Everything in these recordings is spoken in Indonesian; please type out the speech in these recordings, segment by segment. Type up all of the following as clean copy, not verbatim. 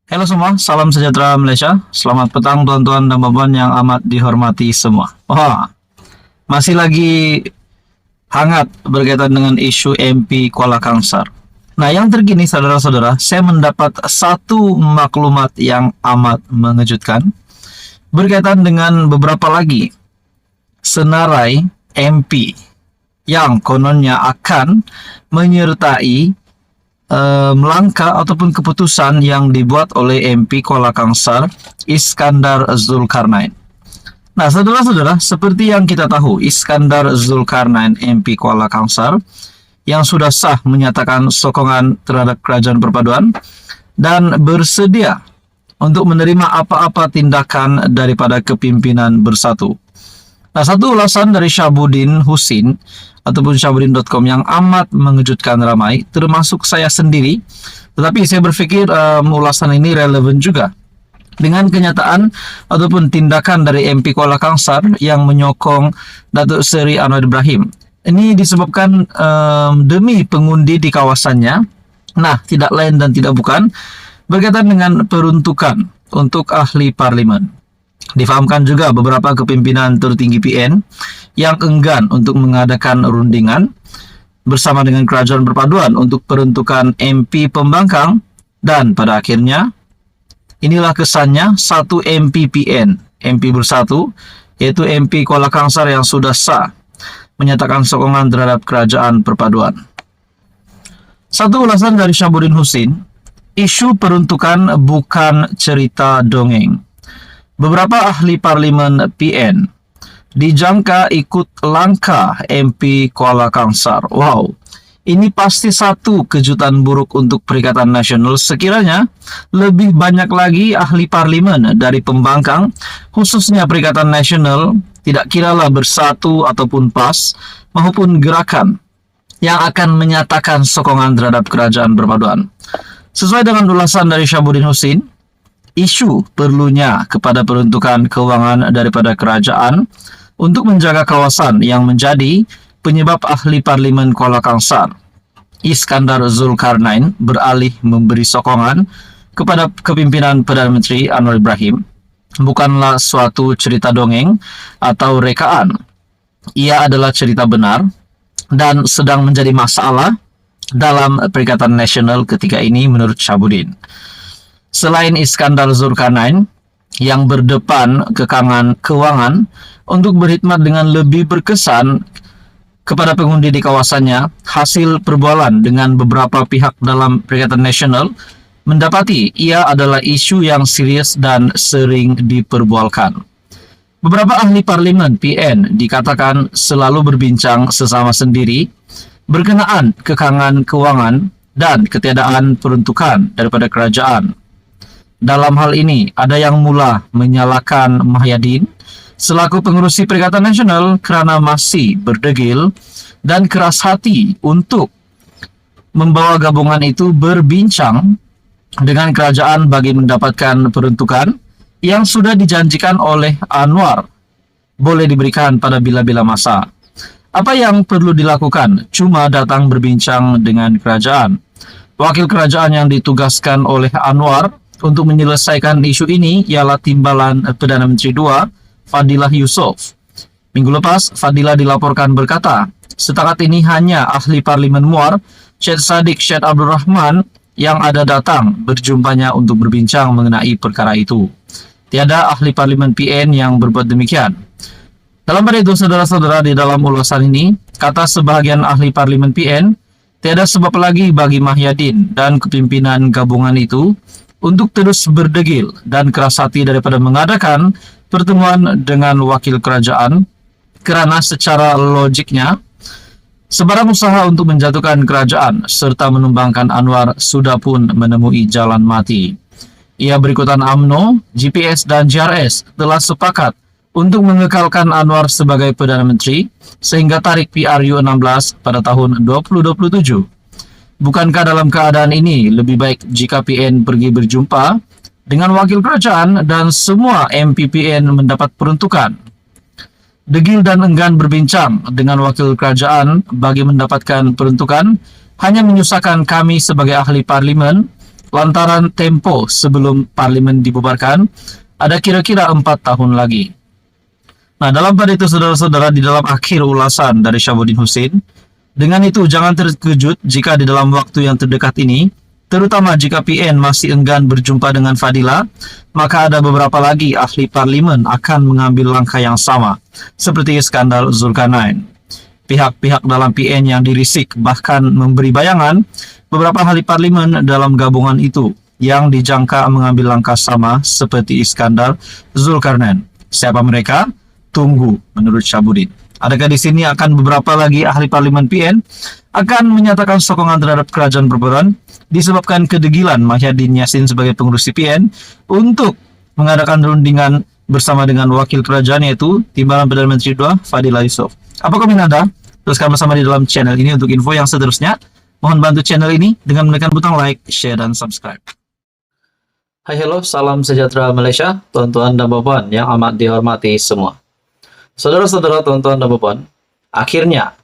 Halo semua, salam sejahtera Malaysia. Selamat petang tuan-tuan dan puan yang amat dihormati semua. Wah, masih lagi hangat berkaitan dengan isu MP Kuala Kangsar. Nah, yang terkini saudara-saudara, saya mendapat satu maklumat yang amat mengejutkan berkaitan dengan beberapa lagi senarai MP yang kononnya akan menyertai langkah ataupun keputusan yang dibuat oleh MP Kuala Kangsar Iskandar Zulkarnain. Nah, saudara-saudara, seperti yang kita tahu, Iskandar Zulkarnain MP Kuala Kangsar yang sudah sah menyatakan sokongan terhadap kerajaan perpaduan dan bersedia untuk menerima apa-apa tindakan daripada kepimpinan bersatu. Nah, satu ulasan dari Syabuddin Husin ataupun syabuddin.com yang amat mengejutkan ramai, termasuk saya sendiri. Tetapi saya berpikir ulasan ini relevan juga dengan kenyataan ataupun tindakan dari MP Kuala Kangsar yang menyokong Datuk Seri Anwar Ibrahim. Ini disebabkan demi pengundi di kawasannya. Nah, tidak lain dan tidak bukan berkaitan dengan peruntukan untuk ahli parlimen. Difahamkan juga beberapa kepimpinan tertinggi PN yang enggan untuk mengadakan rundingan bersama dengan kerajaan perpaduan untuk peruntukan MP pembangkang, dan pada akhirnya inilah kesannya satu MP PN, MP bersatu, yaitu MP Kuala Kangsar yang sudah sah menyatakan sokongan terhadap kerajaan perpaduan. Satu ulasan dari Syabuddin Husin, isu peruntukan bukan cerita dongeng. Beberapa ahli parlimen PN dijangka ikut langkah MP Kuala Kangsar. Wow, ini pasti satu kejutan buruk untuk Perikatan Nasional sekiranya lebih banyak lagi ahli parlimen dari pembangkang, khususnya Perikatan Nasional, tidak kiralah bersatu ataupun PAS maupun gerakan yang akan menyatakan sokongan terhadap kerajaan perpaduan. Sesuai dengan ulasan dari Syabuddin Husin, isu perlunya kepada peruntukan keuangan daripada kerajaan untuk menjaga kawasan yang menjadi penyebab ahli parlimen Kuala Kangsar Iskandar Zulkarnain beralih memberi sokongan kepada kepimpinan Perdana Menteri Anwar Ibrahim bukanlah suatu cerita dongeng atau rekaan. Ia adalah cerita benar dan sedang menjadi masalah dalam Perikatan Nasional ketika ini menurut Syabuddin. Selain Iskandar Zulkarnain yang berdepan kekangan keuangan untuk berkhidmat dengan lebih berkesan kepada pengundi di kawasannya, hasil perbualan dengan beberapa pihak dalam Perikatan Nasional mendapati ia adalah isu yang serius dan sering diperbualkan. Beberapa ahli parlimen PN dikatakan selalu berbincang sesama sendiri berkenaan kekangan keuangan dan ketiadaan peruntukan daripada kerajaan. Dalam hal ini, ada yang mula menyalahkan Mahyadin selaku pengurusi Perikatan Nasional kerana masih berdegil dan keras hati untuk membawa gabungan itu berbincang dengan kerajaan bagi mendapatkan peruntukan yang sudah dijanjikan oleh Anwar boleh diberikan pada bila-bila masa. Apa yang perlu dilakukan? Cuma datang berbincang dengan kerajaan. Wakil kerajaan yang ditugaskan oleh Anwar untuk menyelesaikan isu ini ialah Timbalan Perdana Menteri II, Fadilah Yusof. Minggu lepas, Fadilah dilaporkan berkata, setakat ini hanya ahli parlimen Muar, Syed Saddiq Syed Abdul Rahman, yang ada datang berjumpanya untuk berbincang mengenai perkara itu. Tiada ahli parlimen PN yang berbuat demikian. Dalam pada itu, saudara-saudara, di dalam ulasan ini, kata sebahagian ahli parlimen PN, tiada sebab lagi bagi Mahyadin dan kepimpinan gabungan itu untuk terus berdegil dan keras hati daripada mengadakan pertemuan dengan wakil kerajaan kerana secara logiknya sebarang usaha untuk menjatuhkan kerajaan serta menumbangkan Anwar sudah pun menemui jalan mati. Ia berikutan UMNO, GPS dan JRS telah sepakat untuk mengekalkan Anwar sebagai Perdana Menteri sehingga tarikh PRU 16 pada tahun 2027. Bukankah dalam keadaan ini lebih baik jika PN pergi berjumpa dengan wakil kerajaan dan semua MP PN mendapat peruntukan? Degil dan enggan berbincang dengan wakil kerajaan bagi mendapatkan peruntukan hanya menyusahkan kami sebagai ahli parlimen lantaran tempo sebelum parlimen dibubarkan ada kira-kira 4 tahun lagi. Nah, dalam pada itu saudara-saudara, di dalam akhir ulasan dari Syahabuddin Hussein, dengan itu jangan terkejut jika di dalam waktu yang terdekat ini, terutama jika PN masih enggan berjumpa dengan Fadila, maka ada beberapa lagi ahli parlimen akan mengambil langkah yang sama, seperti skandal Zulkarnain. Pihak-pihak dalam PN yang dirisik bahkan memberi bayangan beberapa ahli parlimen dalam gabungan itu yang dijangka mengambil langkah sama seperti skandal Zulkarnain. Siapa mereka? Tunggu menurut Syahabuddin. Adakah di sini akan beberapa lagi ahli parlimen PN akan menyatakan sokongan terhadap kerajaan perpaduan disebabkan kedegilan Mahyadin Yassin sebagai pengurus PN untuk mengadakan rundingan bersama dengan wakil kerajaan yaitu Timbalan Perdana Menteri II Fadila Yusuf. Apa komen Anda? Teruskan bersama di dalam channel ini untuk info yang seterusnya. Mohon bantu channel ini dengan menekan butang like, share, dan subscribe. Hai hello, salam sejahtera Malaysia, tuan-tuan dan puan yang amat dihormati semua. Saudara-saudara, tuan-tuan dan puan, akhirnya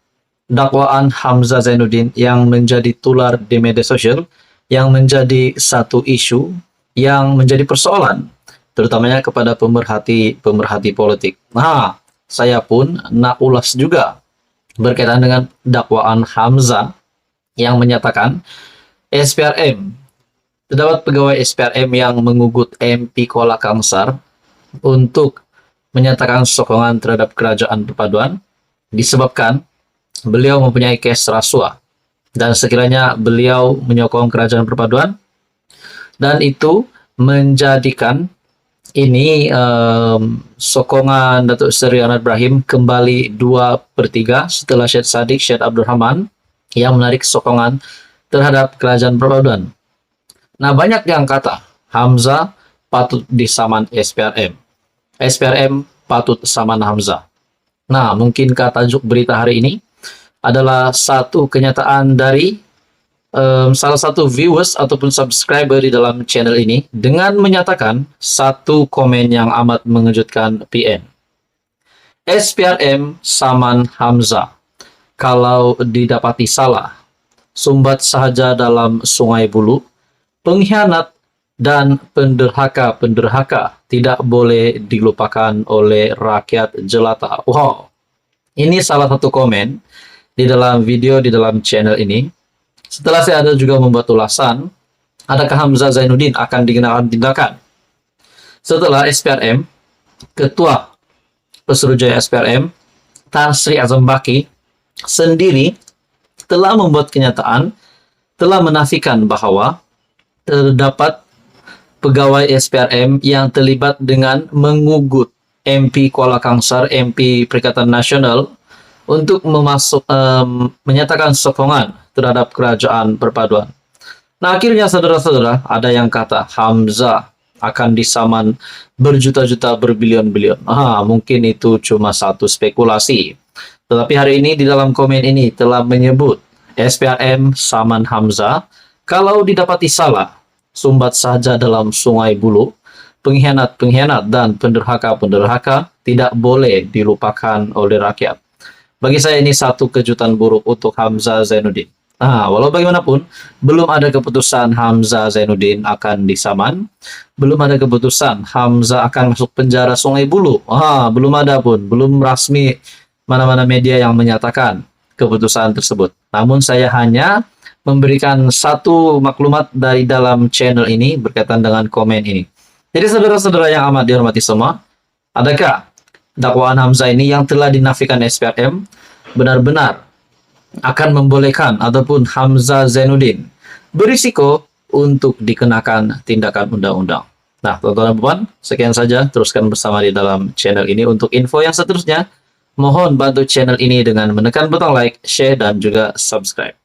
dakwaan Hamzah Zainuddin yang menjadi tular di media sosial, yang menjadi satu isu, yang menjadi persoalan, terutamanya kepada pemerhati politik. Nah, saya pun nak ulas juga berkaitan dengan dakwaan Hamzah yang menyatakan SPRM, terdapat pegawai SPRM yang mengugut MP Kuala Kangsar untuk menyatakan sokongan terhadap kerajaan perpaduan disebabkan beliau mempunyai kes rasuah dan sekiranya beliau menyokong kerajaan perpaduan dan itu menjadikan ini sokongan Datuk Seri Anwar Ibrahim kembali 2/3 setelah Syed Saddiq Syed Abdul Rahman yang menarik sokongan terhadap kerajaan perpaduan. Nah, banyak yang kata Hamzah patut disaman SPRM. SPRM patut saman Hamzah. Nah, mungkinkah tajuk berita hari ini adalah satu kenyataan dari salah satu viewers ataupun subscriber di dalam channel ini dengan menyatakan satu komen yang amat mengejutkan PN. SPRM saman Hamzah. Kalau didapati salah, sumbat sahaja dalam Sungai Bulu, pengkhianat dan penderhaka tidak boleh dilupakan oleh rakyat jelata. Wow, ini salah satu komen di dalam video di dalam channel ini. Setelah saya ada juga membuat ulasan, adakah Hamzah Zainuddin akan dikenakan tindakan? Setelah SPRM, Ketua Pesuruhjaya SPRM, Tan Sri Azam Baki, sendiri telah membuat kenyataan, telah menafikan bahwa terdapat pegawai SPRM yang terlibat dengan mengugut MP Kuala Kangsar, MP Perikatan Nasional untuk menyatakan sokongan terhadap kerajaan perpaduan. Nah, akhirnya saudara-saudara, ada yang kata Hamzah akan disaman berjuta-juta, berbilion-bilion. Mungkin itu cuma satu spekulasi. Tetapi hari ini di dalam komen ini telah menyebut SPRM saman Hamzah kalau didapati salah, sumbat saja dalam Sungai Bulu, pengkhianat-pengkhianat dan penderhaka-penderhaka tidak boleh dilupakan oleh rakyat. Bagi saya ini satu kejutan buruk untuk Hamzah Zainuddin. Walau bagaimanapun, belum ada keputusan Hamzah Zainuddin akan disaman, belum ada keputusan Hamzah akan masuk penjara Sungai Bulu. Belum ada pun, belum resmi mana-mana media yang menyatakan keputusan tersebut. Namun saya hanya memberikan satu maklumat dari dalam channel ini berkaitan dengan komen ini. Jadi saudara-saudara yang amat dihormati semua, adakah dakwaan Hamzah ini yang telah dinafikan SPRM benar-benar akan membolehkan ataupun Hamzah Zainuddin berisiko untuk dikenakan tindakan undang-undang? Nah, teman-teman dan puan, sekian saja. Teruskan bersama di dalam channel ini untuk info yang seterusnya. Mohon bantu channel ini dengan menekan butang like, share, dan juga subscribe.